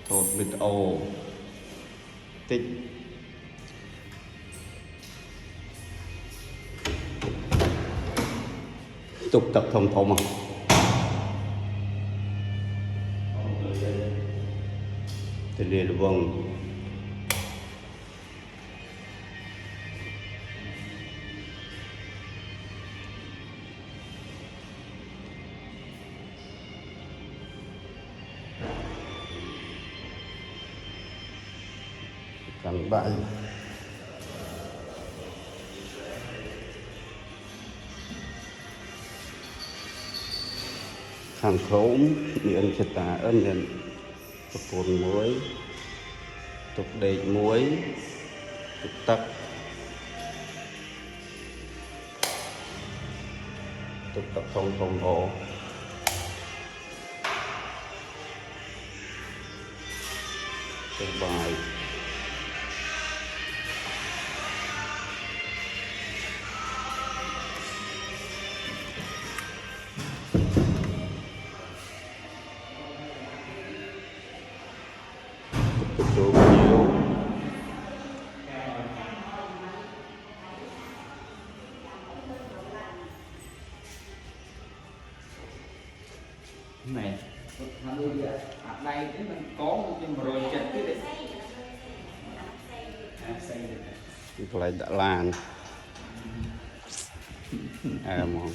thột video tích tục tập thông thông à thì liền vâng cần bạn hàng khống miệng chật tà ân nhận tục cồn muối tục đầy muối tục tắc tục tập thông thông hộ tục bài tục đồ nhiều này đây thế mình có một cái rồi chật cái đấy xây được lại đã làm à mong